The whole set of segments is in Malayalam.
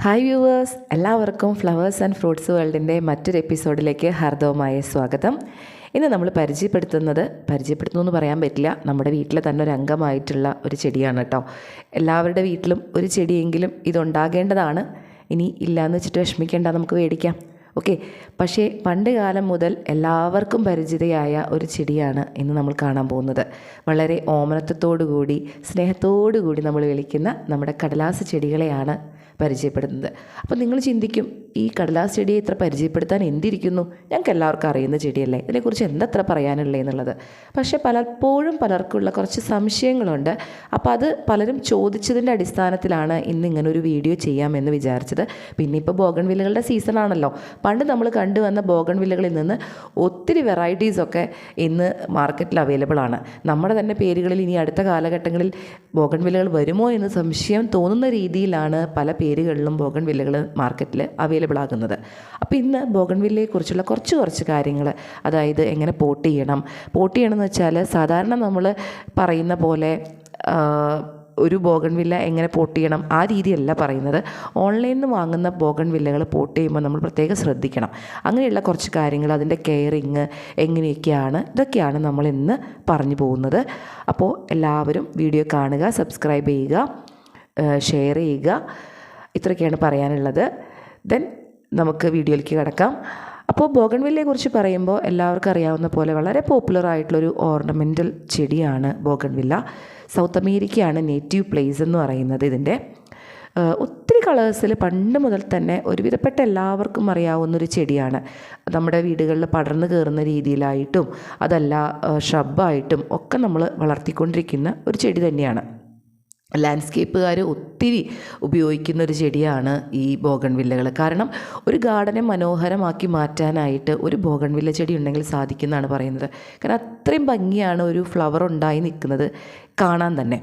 ഹായ് വ്യൂവേഴ്സ്, എല്ലാവർക്കും ഫ്ലവേഴ്സ് ആൻഡ് ഫ്രൂട്ട്സ് വേൾഡിൻ്റെ മറ്റൊരു എപ്പിസോഡിലേക്ക് ഹാർദവമായ സ്വാഗതം. ഇന്ന് നമ്മൾ പരിചയപ്പെടുത്തുന്നു എന്ന് പറയാൻ പറ്റില്ല, നമ്മുടെ വീട്ടിലെ തന്നെ ഒരു അംഗമായിട്ടുള്ള ഒരു ചെടിയാണ് കേട്ടോ. എല്ലാവരുടെ വീട്ടിലും ഒരു ചെടിയെങ്കിലും ഇതുണ്ടാകേണ്ടതാണ്. ഇനി ഇല്ലയെന്ന് വെച്ചിട്ട് വിഷമിക്കേണ്ട, നമുക്ക് മേടിക്കാം. ഓക്കെ. പക്ഷേ പണ്ട് കാലം മുതൽ എല്ലാവർക്കും പരിചിതയായ ഒരു ചെടിയാണ് ഇന്ന് നമ്മൾ കാണാൻ പോകുന്നത്. വളരെ ഓമനത്വത്തോടു കൂടി സ്നേഹത്തോടു കൂടി നമ്മൾ വിളിക്കുന്ന നമ്മുടെ കടലാസ് ചെടികളെയാണ് പരിചയപ്പെടുന്നത്. അപ്പോൾ നിങ്ങൾ ചിന്തിക്കും, ഈ കടലാസ് ചെടിയെ ഇത്ര പരിചയപ്പെടുത്താൻ എന്തിരിക്കുന്നു? ഞങ്ങൾക്ക് എല്ലാവർക്കും അറിയുന്ന ചെടിയല്ലേ, ഇതിനെക്കുറിച്ച് എന്തത്ര പറയാനുള്ളത് എന്നുള്ളത്. പക്ഷേ പലപ്പോഴും പലർക്കുള്ള കുറച്ച് സംശയങ്ങളുണ്ട്. അപ്പോൾ അത് പലരും ചോദിച്ചതിൻ്റെ അടിസ്ഥാനത്തിലാണ് ഇന്ന് ഇങ്ങനൊരു വീഡിയോ ചെയ്യാമെന്ന് വിചാരിച്ചത്. പിന്നെ ഇപ്പോൾ ബോഗൺവില്ലകളുടെ സീസണാണല്ലോ. പണ്ട് നമ്മൾ കണ്ടുവന്ന ബോഗൺവില്ലകളിൽ നിന്ന് ഒത്തിരി വെറൈറ്റീസൊക്കെ ഇന്ന് മാർക്കറ്റിൽ അവൈലബിൾ ആണ്. നമ്മുടെ തന്നെ പേരുകളിൽ ഇനി അടുത്ത കാലഘട്ടങ്ങളിൽ ബോഗൺവില്ലകൾ വരുമോ എന്ന് സംശയം തോന്നുന്ന രീതിയിലാണ് പല പേരുകളിലും ബോഗൺവില്ലകൾ മാർക്കറ്റിൽ അവൈലബിൾ ആകുന്നത്. അപ്പോൾ ഇന്ന് ബോഗൺവില്ലയെക്കുറിച്ചുള്ള കുറച്ച് കാര്യങ്ങൾ, അതായത് എങ്ങനെ പോട്ട് ചെയ്യണമെന്ന് വെച്ചാൽ സാധാരണ നമ്മൾ പറയുന്ന പോലെ ഒരു ബോഗൺവില്ല എങ്ങനെ പോട്ട് ചെയ്യണം ആ രീതിയല്ല പറയുന്നത്. ഓൺലൈനിൽ നിന്ന് വാങ്ങുന്ന ബോഗൺവില്ലകൾ പോട്ട് ചെയ്യുമ്പോൾ നമ്മൾ പ്രത്യേകം ശ്രദ്ധിക്കണം. അങ്ങനെയുള്ള കുറച്ച് കാര്യങ്ങൾ, അതിൻ്റെ കെയറിങ് എങ്ങനെയൊക്കെയാണ്, ഇതൊക്കെയാണ് നമ്മൾ ഇന്ന് പറഞ്ഞു പോകുന്നത്. അപ്പോൾ എല്ലാവരും വീഡിയോ കാണുക, സബ്സ്ക്രൈബ് ചെയ്യുക, ഷെയർ ചെയ്യുക. ഇത്രയൊക്കെയാണ് പറയാനുള്ളത്. ദെൻ നമുക്ക് വീഡിയോയിലേക്ക് കിടക്കാം. അപ്പോൾ ബോഗൺവില്ലയെക്കുറിച്ച് പറയുമ്പോൾ എല്ലാവർക്കും അറിയാവുന്ന പോലെ വളരെ പോപ്പുലർ ആയിട്ടുള്ളൊരു ഓർണമെൻ്റൽ ചെടിയാണ് ബോഗൺവില്ല. സൗത്ത് അമേരിക്കയാണ് നേറ്റീവ് പ്ലേസ് എന്ന് പറയുന്നത്. ഇതിൻ്റെ ഒത്തിരി കളേഴ്സിൽ പണ്ട് മുതൽ തന്നെ ഒരുവിധപ്പെട്ട എല്ലാവർക്കും അറിയാവുന്നൊരു ചെടിയാണ്. നമ്മുടെ വീടുകളിൽ പടർന്നു കയറുന്ന രീതിയിലായിട്ടും അതല്ല ഷ്രബായിട്ടും ഒക്കെ നമ്മൾ വളർത്തിക്കൊണ്ടിരിക്കുന്ന ഒരു ചെടി തന്നെയാണ്. ലാൻഡ്സ്കേപ്പുകാർ ഒത്തിരി ഉപയോഗിക്കുന്ന ഒരു ചെടിയാണ് ഈ ബോഗൺവില്ലകൾ. കാരണം ഒരു ഗാർഡനെ മനോഹരമാക്കി മാറ്റാനായിട്ട് ഒരു ബോഗൺവില്ല ചെടി ഉണ്ടെങ്കിൽ സാധിക്കുന്നതാണ് പറയുന്നത്. കാരണം അത്രയും ഭംഗിയാണ് ഒരു ഫ്ലവർ ഉണ്ടായി നിൽക്കുന്നത് കാണാൻ തന്നെ.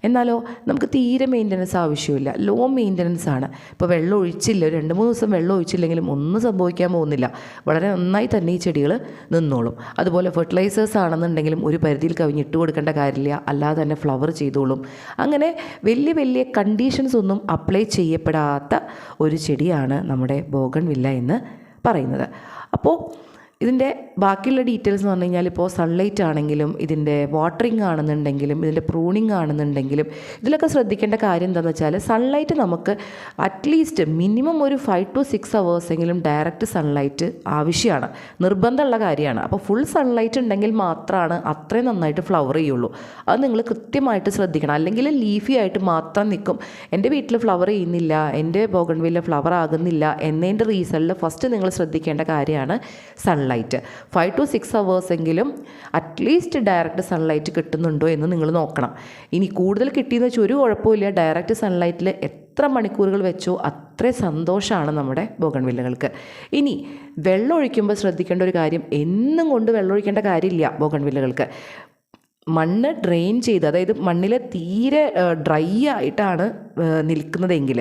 എന്നാലോ നമുക്ക് തീരെ മെയിൻ്റനൻസ് ആവശ്യമില്ല, ലോ മെയിൻ്റനൻസ് ആണ്. ഇപ്പോൾ വെള്ളം ഒഴിച്ചില്ല, ഒരു 2-3 ദിവസം വെള്ളം ഒഴിച്ചില്ലെങ്കിലും ഒന്നും സംഭവിക്കാൻ പോകുന്നില്ല. വളരെ നന്നായി തന്നെ ഈ ചെടികൾ നിന്നോളും. അതുപോലെ ഫെർട്ടിലൈസേഴ്സ് ആണെന്നുണ്ടെങ്കിലും ഒരു പരിധിയിൽ കവിഞ്ഞിട്ട് കൊടുക്കേണ്ട കാര്യമില്ല, അല്ലാതെ തന്നെ ഫ്ലവർ ചെയ്തോളും. അങ്ങനെ വലിയ കണ്ടീഷൻസ് ഒന്നും അപ്ലൈ ചെയ്യപ്പെടാത്ത ഒരു ചെടിയാണ് നമ്മുടെ ബോഗൺവില്ല എന്ന് പറയുന്നത്. അപ്പോൾ ഇതിൻ്റെ ബാക്കിയുള്ള ഡീറ്റെയിൽസ് എന്ന് പറഞ്ഞു കഴിഞ്ഞാൽ, ഇപ്പോൾ സൺലൈറ്റ് ആണെങ്കിലും ഇതിൻ്റെ വാട്ടറിങ് ആണെന്നുണ്ടെങ്കിലും ഇതിൻ്റെ പ്രൂണിങ് ആണെന്നുണ്ടെങ്കിലും ഇതിലൊക്കെ ശ്രദ്ധിക്കേണ്ട കാര്യം എന്താണെന്ന് വെച്ചാൽ, സൺലൈറ്റ് നമുക്ക് അറ്റ്ലീസ്റ്റ് മിനിമം ഒരു 5 to 6 hours എങ്കിലും ഡയറക്റ്റ് സൺലൈറ്റ് ആവശ്യമാണ്, നിർബന്ധമുള്ള കാര്യമാണ്. അപ്പോൾ ഫുൾ സൺലൈറ്റ് ഉണ്ടെങ്കിൽ മാത്രമാണ് അത്രയും നന്നായിട്ട് ഫ്ലവർ ചെയ്യുള്ളൂ. അത് നിങ്ങൾ കൃത്യമായിട്ട് ശ്രദ്ധിക്കണം. അല്ലെങ്കിൽ ലീഫി ആയിട്ട് മാത്രം നിൽക്കും. എൻ്റെ വീട്ടിൽ ഫ്ലവർ ചെയ്യുന്നില്ല, എൻ്റെ ബോഗൺവില്ല ഫ്ലവർ ആകുന്നില്ല എന്നതിൻ്റെ റീസണിൽ ഫസ്റ്റ് നിങ്ങൾ ശ്രദ്ധിക്കേണ്ട കാര്യമാണ് സൺലൈറ്റ്. 5 to 6 hours എങ്കിലും അറ്റ്ലീസ്റ്റ് ഡയറക്റ്റ് സൺലൈറ്റ് കിട്ടുന്നുണ്ടോ എന്ന് നിങ്ങൾ നോക്കണം. ഇനി കൂടുതൽ കിട്ടിയെന്ന് വെച്ചാൽ ഒരു കുഴപ്പമില്ല, ഡയറക്റ്റ് സൺലൈറ്റിൽ എത്ര മണിക്കൂറുകൾ വെച്ചോ അത്രയും സന്തോഷമാണ് നമ്മുടെ ബോഗൺവില്ലകൾക്ക്. ഇനി വെള്ളം ഒഴിക്കുമ്പോൾ ശ്രദ്ധിക്കേണ്ട ഒരു കാര്യം, എന്നും കൊണ്ട് വെള്ളം ഒഴിക്കേണ്ട കാര്യമില്ല ബോഗൺവില്ലകൾക്ക്. മണ്ണ് ഡ്രെയിൻ ചെയ്ത്, അതായത് മണ്ണിൽ തീരെ ഡ്രൈ ആയിട്ടാണ് നിൽക്കുന്നതെങ്കിൽ,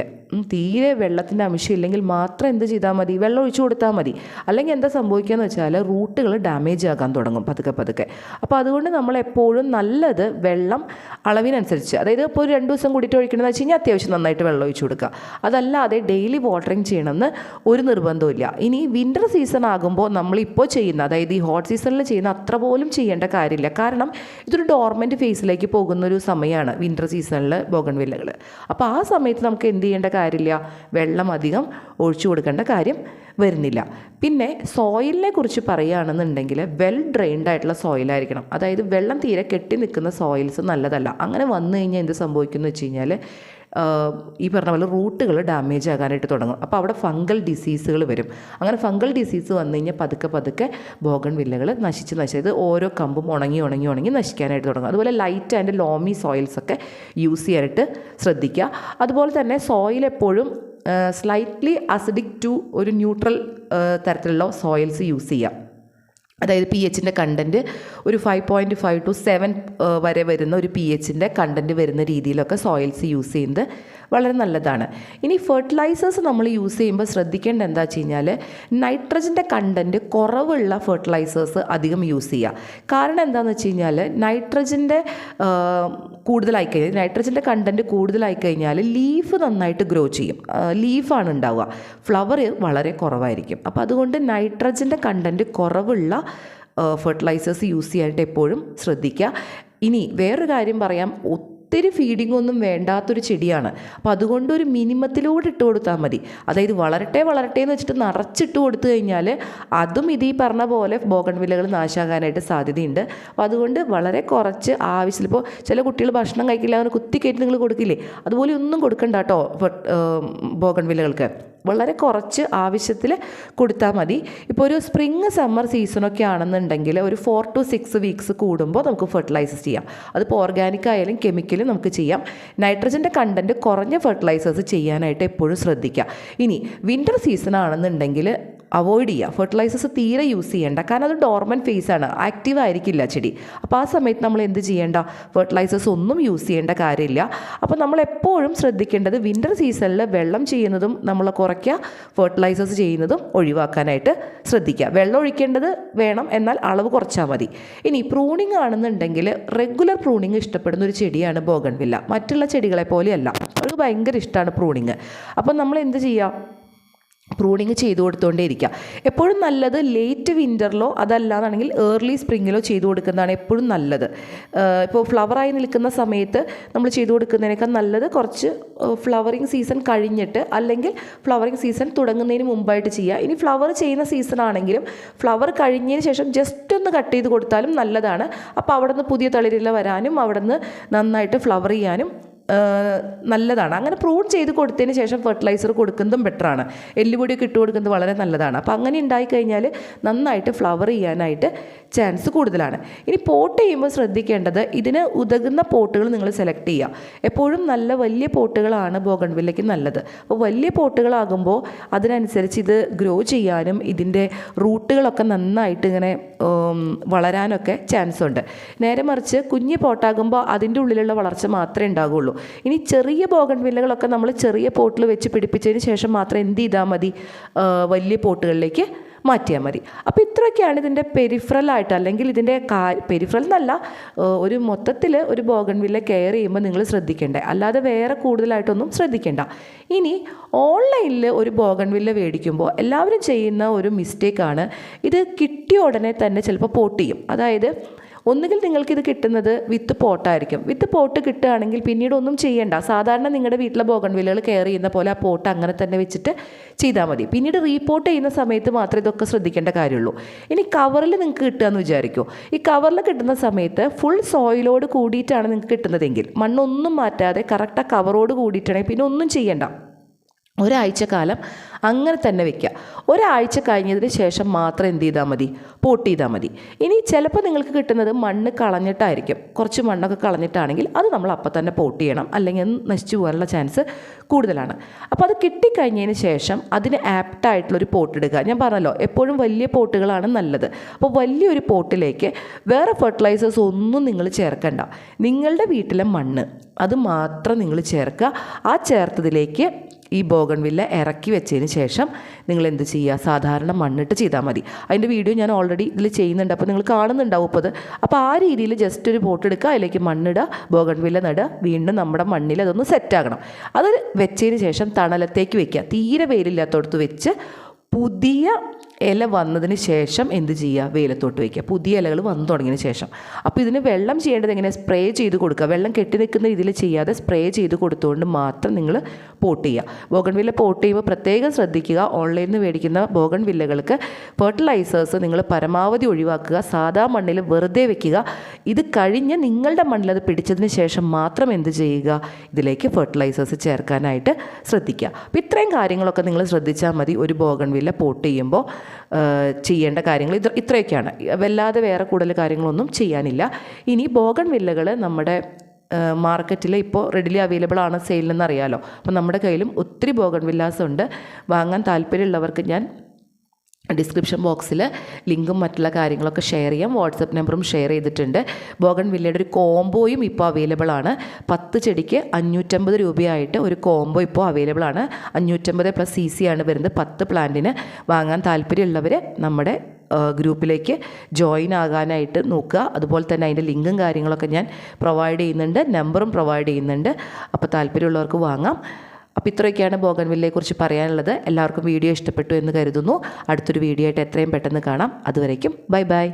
തീരെ വെള്ളത്തിൻ്റെ അംശം ഇല്ലെങ്കിൽ മാത്രം എന്ത് ചെയ്താൽ മതി, വെള്ളം ഒഴിച്ചു കൊടുത്താൽ മതി. അല്ലെങ്കിൽ എന്താ സംഭവിക്കുകയെന്ന് വെച്ചാൽ റൂട്ടുകൾ ഡാമേജ് ആകാൻ തുടങ്ങും പതുക്കെ. അപ്പോൾ അതുകൊണ്ട് നമ്മളെപ്പോഴും നല്ലത് വെള്ളം അളവിനനുസരിച്ച്, അതായത് ഇപ്പോൾ ഒരു 2 ദിവസം കൂടിയിട്ട് ഒഴിക്കണമെന്ന് വെച്ച് കഴിഞ്ഞാൽ അത്യാവശ്യം നന്നായിട്ട് വെള്ളം ഒഴിച്ചു കൊടുക്കുക. അതല്ലാതെ ഡെയിലി വാട്ടറിങ് ചെയ്യണമെന്ന് ഒരു നിർബന്ധമില്ല. ഇനി വിൻ്റർ സീസൺ ആകുമ്പോൾ നമ്മളിപ്പോൾ ചെയ്യുന്ന, അതായത് ഈ ഹോട്ട് സീസണിൽ ചെയ്യുന്ന അത്ര പോലും ചെയ്യേണ്ട കാര്യമില്ല. കാരണം ഇതൊരു ഡോർമെൻറ്റ് ഫേസിലേക്ക് പോകുന്നൊരു സമയമാണ് വിൻ്റർ സീസണിൽ ബോഗൺവില്ലകൾ. അപ്പോൾ ആ സമയത്ത് നമുക്ക് എന്ത് ചെയ്യേണ്ട കാര്യമില്ല, വെള്ളം അധികം ഒഴിച്ചു കൊടുക്കേണ്ട കാര്യം വരുന്നില്ല. പിന്നെ സോയിലിനെ കുറിച്ച് പറയുകയാണെന്നുണ്ടെങ്കിൽ വെൽ ഡ്രെയിൻഡ് ആയിട്ടുള്ള സോയിലായിരിക്കണം. അതായത് വെള്ളം തീരെ കെട്ടി നിൽക്കുന്ന സോയിൽസ് നല്ലതല്ല. അങ്ങനെ വന്നു കഴിഞ്ഞാൽ എന്ത് സംഭവിക്കുന്നു വെച്ച് കഴിഞ്ഞാൽ, ഈ പറഞ്ഞ പോലെ റൂട്ടുകൾ ഡാമേജ് ആകാനായിട്ട് തുടങ്ങും. അപ്പോൾ അവിടെ ഫംഗൽ ഡിസീസുകൾ വരും. അങ്ങനെ ഫംഗൽ ഡിസീസ് വന്നു കഴിഞ്ഞാൽ പതുക്കെ ബോഗൺവില്ലകൾ നശിച്ച് ഓരോ കമ്പും ഉണങ്ങി നശിക്കാനായിട്ട് തുടങ്ങും. അതുപോലെ ലൈറ്റ് ആൻഡ് ലോമി സോയിൽസൊക്കെ യൂസ് ചെയ്യാനായിട്ട് ശ്രദ്ധിക്കുക. അതുപോലെ തന്നെ സോയിൽ എപ്പോഴും സ്ലൈറ്റ്ലി അസിഡിക് ടു ഒരു ന്യൂട്രൽ തരത്തിലുള്ള സോയിൽസ് യൂസ് ചെയ്യുക. അതായത് pHൻ്റെ കണ്ടൻറ്റ് ഒരു 5.5 to 7 വരെ വരുന്ന ഒരു pHൻ്റെ കണ്ടൻറ്റ് വരുന്ന രീതിയിലൊക്കെ സോയിൽസ് യൂസ് ചെയ്യുന്നത് വളരെ നല്ലതാണ്. ഇനി ഫെർട്ടിലൈസേഴ്സ് നമ്മൾ യൂസ് ചെയ്യുമ്പോൾ ശ്രദ്ധിക്കേണ്ട എന്താ വെച്ച് കഴിഞ്ഞാൽ നൈട്രജൻ്റെ കണ്ടൻറ്റ് കുറവുള്ള ഫെർട്ടിലൈസേഴ്സ് അധികം യൂസ് ചെയ്യുക. കാരണം എന്താണെന്ന് വെച്ച് കഴിഞ്ഞാൽ നൈട്രജൻ്റെ കണ്ടൻറ്റ് കൂടുതലായി കഴിഞ്ഞാൽ ലീഫ് നന്നായിട്ട് ഗ്രോ ചെയ്യും. ലീഫാണ് ഉണ്ടാവുക, ഫ്ലവർ വളരെ കുറവായിരിക്കും. അപ്പോൾ അതുകൊണ്ട് നൈട്രജൻ്റെ കണ്ടൻറ്റ് കുറവുള്ള ഫെർട്ടിലൈസേഴ്സ് യൂസ് ചെയ്യാനായിട്ട് എപ്പോഴും ശ്രദ്ധിക്കുക. ഇനി വേറൊരു കാര്യം പറയാം, ഒത്തിരി ഫീഡിംഗ് ഒന്നും വേണ്ടാത്തൊരു ചെടിയാണ്. അപ്പോൾ അതുകൊണ്ട് ഒരു മിനിമത്തിലൂടെ ഇട്ട് കൊടുത്താൽ മതി. അതായത് വളരട്ടെ എന്ന് വെച്ചിട്ട് നിറച്ചിട്ട് കൊടുത്തു കഴിഞ്ഞാൽ അതും ഇത് ഈ പറഞ്ഞ പോലെ ബോഗൺവില്ലകൾ നാശാകാനായിട്ട് സാധ്യതയുണ്ട്. അപ്പോൾ അതുകൊണ്ട് വളരെ കുറച്ച് ആവശ്യത്തിൽ, ഇപ്പോൾ ചില കുട്ടികൾ ഭക്ഷണം കഴിക്കില്ല, അങ്ങനെ കുത്തിക്കയറ്റി നിങ്ങൾ കൊടുക്കില്ലേ, അതുപോലെ ഒന്നും കൊടുക്കണ്ട കേട്ടോ ബോഗൺവില്ലകൾക്ക്. വളരെ കുറച്ച് ആവശ്യത്തിൽ കൊടുത്താൽ മതി. ഇപ്പോൾ ഒരു സ്പ്രിങ് സമ്മർ സീസണൊക്കെ ആണെന്നുണ്ടെങ്കിൽ ഒരു 4 to 6 വീക്സ് കൂടുമ്പോൾ നമുക്ക് ഫെർട്ടിലൈസേഴ്സ് ചെയ്യാം. അതിപ്പോൾ ഓർഗാനിക് ആയാലും കെമിക്കലും നമുക്ക് ചെയ്യാം. നൈട്രജൻ്റെ കണ്ടൻറ്റ് കുറഞ്ഞ ഫെർട്ടിലൈസേഴ്സ് ചെയ്യാനായിട്ട് എപ്പോഴും ശ്രദ്ധിക്കുക. ഇനി വിൻ്റർ സീസൺ ആണെന്നുണ്ടെങ്കിൽ അവോയ്ഡ് ചെയ്യുക, ഫെർട്ടിലൈസേഴ്സ് തീരെ യൂസ് ചെയ്യേണ്ട. കാരണം അത് ഡോർമൻറ്റ് ഫേസാണ്, ആക്റ്റീവ് ആയിരിക്കില്ല ചെടി. അപ്പോൾ ആ സമയത്ത് നമ്മൾ എന്ത് ചെയ്യേണ്ട, ഫെർട്ടിലൈസേഴ്സ് ഒന്നും യൂസ് ചെയ്യേണ്ട കാര്യമില്ല. അപ്പോൾ നമ്മൾ എപ്പോഴും ശ്രദ്ധിക്കേണ്ടത് വിൻ്റർ സീസണിൽ വെള്ളം ചെയ്യുന്നതും നമ്മൾ കുറയ്ക്കുക, ഫെർട്ടിലൈസേഴ്സ് ചെയ്യുന്നതും ഒഴിവാക്കാനായിട്ട് ശ്രദ്ധിക്കുക. വെള്ളം ഒഴിക്കേണ്ടത് വേണം, എന്നാൽ അളവ് കുറച്ചാൽ മതി. ഇനി പ്രൂണിങ് ആണെന്നുണ്ടെങ്കിൽ റെഗുലർ പ്രൂണിങ് ഇഷ്ടപ്പെടുന്ന ഒരു ചെടിയാണ് ബോഗൺവില്ല. മറ്റുള്ള ചെടികളെ പോലെയല്ല, അവർക്ക് ഭയങ്കര ഇഷ്ടമാണ് പ്രൂണിങ്. അപ്പോൾ നമ്മൾ എന്ത് ചെയ്യുക, പ്രൂണിങ് ചെയ്തു കൊടുത്തുകൊണ്ടേ ഇരിക്കുക. എപ്പോഴും നല്ലത് ലേറ്റ് വിൻ്ററിലോ അതല്ലാന്നാണെങ്കിൽ ഏർലി സ്പ്രിങ്ങിലോ ചെയ്തു കൊടുക്കുന്നതാണ് എപ്പോഴും നല്ലത്. ഇപ്പോൾ ഫ്ലവറായി നിൽക്കുന്ന സമയത്ത് നമ്മൾ ചെയ്തു കൊടുക്കുന്നതിനേക്കാൾ നല്ലത് കുറച്ച് ഫ്ലവറിങ് സീസൺ കഴിഞ്ഞിട്ട് അല്ലെങ്കിൽ ഫ്ലവറിങ് സീസൺ തുടങ്ങുന്നതിന് മുമ്പായിട്ട് ചെയ്യുക. ഇനി ഫ്ലവർ ചെയ്യുന്ന സീസൺ ആണെങ്കിലും ഫ്ലവർ കഴിഞ്ഞതിന് ശേഷം ജസ്റ്റ് ഒന്ന് കട്ട് ചെയ്ത് കൊടുത്താലും നല്ലതാണ്. അപ്പോൾ അവിടെ നിന്ന് പുതിയ തളിരില വരാനും അവിടെ നിന്ന് നന്നായിട്ട് ഫ്ലവർ ചെയ്യാനും നല്ലതാണ്. അങ്ങനെ പ്രൂൺ ചെയ്ത് കൊടുത്തതിന് ശേഷം ഫെർട്ടിലൈസർ കൊടുക്കുന്നതും ബെറ്ററാണ്. എല്ലുപൊടിയൊക്കെ ഇട്ട് കൊടുക്കുന്നത് വളരെ നല്ലതാണ്. അപ്പോൾ അങ്ങനെ ഉണ്ടായിക്കഴിഞ്ഞാൽ നന്നായിട്ട് ഫ്ലവർ ചെയ്യാനായിട്ട് ചാൻസ് കൂടുതലാണ്. ഇനി പോട്ട് ചെയ്യുമ്പോൾ ശ്രദ്ധിക്കേണ്ടത്, ഇതിന് ഉതകുന്ന പോട്ടുകൾ നിങ്ങൾ സെലക്ട് ചെയ്യുക. എപ്പോഴും നല്ല വലിയ പോട്ടുകളാണ് ബോഗൺവില്ലയ്ക്ക് നല്ലത്. അപ്പോൾ വലിയ പോട്ടുകളാകുമ്പോൾ അതിനനുസരിച്ച് ഇത് ഗ്രോ ചെയ്യാനും ഇതിൻ്റെ റൂട്ടുകളൊക്കെ നന്നായിട്ട് ഇങ്ങനെ വളരാനൊക്കെ ചാൻസ് ഉണ്ട്. നേരെ മറിച്ച് കുഞ്ഞ് പോട്ടാകുമ്പോൾ അതിൻ്റെ ഉള്ളിലുള്ള വളർച്ച മാത്രമേ ഉണ്ടാകുള്ളൂ. ഇനി ചെറിയ ബോഗൺവില്ലകളൊക്കെ നമ്മൾ ചെറിയ പോട്ടിൽ വെച്ച് പിടിപ്പിച്ചതിന് ശേഷം മാത്രം എന്ത് ചെയ്താൽ മതി, വലിയ പോട്ടുകളിലേക്ക് മാറ്റിയാൽ മതി. അപ്പോൾ ഇത്രയൊക്കെയാണ് ഇതിൻ്റെ പെരിഫറലായിട്ട്, അല്ലെങ്കിൽ ഇതിൻ്റെ പെരിഫറൽ എന്നല്ല, ഒരു മൊത്തത്തിൽ ഒരു ബോഗൺവില്ല കെയർ ചെയ്യുമ്പോൾ നിങ്ങൾ ശ്രദ്ധിക്കേണ്ടേ, അല്ലാതെ വേറെ കൂടുതലായിട്ടൊന്നും ശ്രദ്ധിക്കേണ്ട. ഇനി ഓൺലൈനിൽ ഒരു ബോഗൺവില്ല മേടിക്കുമ്പോൾ എല്ലാവരും ചെയ്യുന്ന ഒരു മിസ്റ്റേക്കാണ്, ഇത് കിട്ടിയ ഉടനെ തന്നെ ചിലപ്പോൾ പോട്ട് ചെയ്യും. അതായത് ഒന്നുകിൽ നിങ്ങൾക്കിത് കിട്ടുന്നത് വിത്ത് പോട്ടായിരിക്കും. വിത്ത് പോട്ട് കിട്ടുകയാണെങ്കിൽ പിന്നീട് ഒന്നും ചെയ്യേണ്ട. സാധാരണ നിങ്ങളുടെ വീട്ടിലെ ബോഗൺവില്ലകൾ കെയർ ചെയ്യുന്ന പോലെ ആ പോട്ട് അങ്ങനെ തന്നെ വെച്ചിട്ട് ചെയ്താൽ മതി. പിന്നീട് റീപോർട്ട് ചെയ്യുന്ന സമയത്ത് മാത്രമേ ഇതൊക്കെ ശ്രദ്ധിക്കേണ്ട കാര്യമുള്ളൂ. ഇനി കവറിൽ നിങ്ങൾക്ക് കിട്ടുകയെന്ന് വിചാരിക്കൂ. ഈ കവറിൽ കിട്ടുന്ന സമയത്ത് ഫുൾ സോയിലോട് കൂടിയിട്ടാണ് നിങ്ങൾക്ക് കിട്ടുന്നതെങ്കിൽ, മണ്ണൊന്നും മാറ്റാതെ കറക്റ്റ് ആ കവറോട് കൂടിയിട്ടാണെങ്കിൽ പിന്നെ ഒന്നും ചെയ്യേണ്ട. ഒരാഴ്ച കാലം അങ്ങനെ തന്നെ വെക്കുക. ഒരാഴ്ച കഴിഞ്ഞതിന് ശേഷം മാത്രം എന്ത് ചെയ്താൽ മതി, പോട്ട് ചെയ്താൽ മതി. ഇനി ചിലപ്പോൾ നിങ്ങൾക്ക് കിട്ടുന്നത് മണ്ണ് കളഞ്ഞിട്ടായിരിക്കും. കുറച്ച് മണ്ണൊക്കെ കളഞ്ഞിട്ടാണെങ്കിൽ അത് നമ്മൾ അപ്പം തന്നെ പോട്ട് ചെയ്യണം, അല്ലെങ്കിൽ നശിച്ചു പോകാനുള്ള ചാൻസ് കൂടുതലാണ്. അപ്പോൾ അത് കിട്ടിക്കഴിഞ്ഞതിന് ശേഷം അതിന് ആപ്റ്റായിട്ടുള്ളൊരു പോട്ട് എടുക്കുക. ഞാൻ പറഞ്ഞല്ലോ എപ്പോഴും വലിയ പോട്ടുകളാണ് നല്ലത്. അപ്പോൾ വലിയൊരു പോട്ടിലേക്ക് വേറെ ഫെർട്ടിലൈസേഴ്സ് ഒന്നും നിങ്ങൾ ചേർക്കണ്ട. നിങ്ങളുടെ വീട്ടിലെ മണ്ണ് അത് മാത്രം നിങ്ങൾ ചേർക്കുക. ആ ചേർത്തതിലേക്ക് ഈ ബോഗൺവില്ല ഇറക്കി വെച്ചതിന് ശേഷം നിങ്ങൾ എന്ത് ചെയ്യുക, സാധാരണ മണ്ണിട്ട് ചെയ്താൽ മതി. അതിൻ്റെ വീഡിയോ ഞാൻ ഓൾറെഡി ഇതിൽ ചെയ്യുന്നുണ്ട്, അപ്പോൾ നിങ്ങൾ കാണുന്നുണ്ടാവും ഇപ്പോൾ അത്. അപ്പോൾ ആ രീതിയിൽ ജസ്റ്റ് ഒരു പോട്ട് എടുക്കുക, അതിലേക്ക് മണ്ണിടുക, ബോഗൺവില്ല നടുക, വീണ്ടും നമ്മുടെ മണ്ണിൽ അതൊന്ന് സെറ്റാകണം. അത് വെച്ചതിന് ശേഷം തണലത്തേക്ക് വെക്കുക. തീരെ വെയിലില്ലാത്തടത്ത് വെച്ച് പുതിയ ഇല വന്നതിന് ശേഷം എന്ത് ചെയ്യുക, വെയിലത്തോട്ട് വയ്ക്കുക. പുതിയ ഇലകൾ വന്നു തുടങ്ങിയതിന് ശേഷം. അപ്പോൾ ഇതിന് വെള്ളം ചെയ്യേണ്ടത് എങ്ങനെ, സ്പ്രേ ചെയ്ത് കൊടുക്കുക. വെള്ളം കെട്ടി നിൽക്കുന്ന രീതിയിൽ ചെയ്യാതെ സ്പ്രേ ചെയ്ത് കൊടുത്തുകൊണ്ട് മാത്രം നിങ്ങൾ പോട്ട് ചെയ്യുക. ബോഗൺവില്ല പോട്ട് ചെയ്യുമ്പോൾ പ്രത്യേകം ശ്രദ്ധിക്കുക, ഓൺലൈനിൽ നിന്ന് മേടിക്കുന്ന ബോഗൺവില്ലകൾക്ക് ഫെർട്ടിലൈസേഴ്സ് നിങ്ങൾ പരമാവധി ഒഴിവാക്കുക. സാധാ മണ്ണിൽ വെറുതെ വെക്കുക. ഇത് കഴിഞ്ഞ് നിങ്ങളുടെ മണ്ണിൽ അത് പിടിച്ചതിന് ശേഷം മാത്രം എന്ത് ചെയ്യുക, ഇതിലേക്ക് ഫെർട്ടിലൈസേഴ്സ് ചേർക്കാനായിട്ട് ശ്രദ്ധിക്കുക. അപ്പോൾ ഇത്രയും കാര്യങ്ങളൊക്കെ നിങ്ങൾ ശ്രദ്ധിച്ചാൽ മതി ഒരു ബോഗൺവില്ല പോട്ട് ചെയ്യുമ്പോൾ ചെയ്യേണ്ട കാര്യങ്ങൾ ഇത്രയൊക്കെയാണ്. വല്ലാതെ വേറെ കൂടുതൽ കാര്യങ്ങളൊന്നും ചെയ്യാനില്ല. ഇനി ബോഗൺവില്ലകൾ നമ്മുടെ മാർക്കറ്റിൽ ഇപ്പോൾ റെഡിലി അവൈലബിൾ ആണ് സെയിലിനെന്ന് അറിയാമല്ലോ. അപ്പോൾ നമ്മുടെ കയ്യിലും ഒത്തിരി ബോഗൺവില്ലാസ് ഉണ്ട്. വാങ്ങാൻ താല്പര്യമുള്ളവർക്ക് ഞാൻ ഡിസ്ക്രിപ്ഷൻ ബോക്സിൽ ലിങ്കും മറ്റുള്ള കാര്യങ്ങളൊക്കെ ഷെയർ ചെയ്യാം. വാട്സപ്പ് നമ്പറും ഷെയർ ചെയ്തിട്ടുണ്ട്. ബോഗൺവില്ലയുടെ ഒരു കോംബോയും ഇപ്പോൾ അവൈലബിൾ ആണ്. 10 ചെടിക്ക് 550 രൂപയായിട്ട് ഒരു കോംബോ ഇപ്പോൾ അവൈലബിൾ ആണ്. 550 + CC ആണ് വരുന്നത്. 10 പ്ലാന്റിന് വാങ്ങാൻ താല്പര്യമുള്ളവർ നമ്മുടെ ഗ്രൂപ്പിലേക്ക് ജോയിൻ ആകാനായിട്ട് നോക്കുക. അതുപോലെ തന്നെ അതിൻ്റെ ലിങ്കും കാര്യങ്ങളൊക്കെ ഞാൻ പ്രൊവൈഡ് ചെയ്യുന്നുണ്ട്, നമ്പറും പ്രൊവൈഡ് ചെയ്യുന്നുണ്ട്. അപ്പോൾ താല്പര്യമുള്ളവർക്ക് വാങ്ങാം. അപ്പോൾ ഇത്രയൊക്കെയാണ് ബോഗൺവില്ലയെക്കുറിച്ച് പറയാനുള്ളത്. എല്ലാവർക്കും വീഡിയോ ഇഷ്ടപ്പെട്ടു എന്ന് കരുതുന്നു. അടുത്തൊരു വീഡിയോ ആയിട്ട് എത്രയും പെട്ടെന്ന് കാണാം. അതുവരേക്കും ബൈ ബൈ.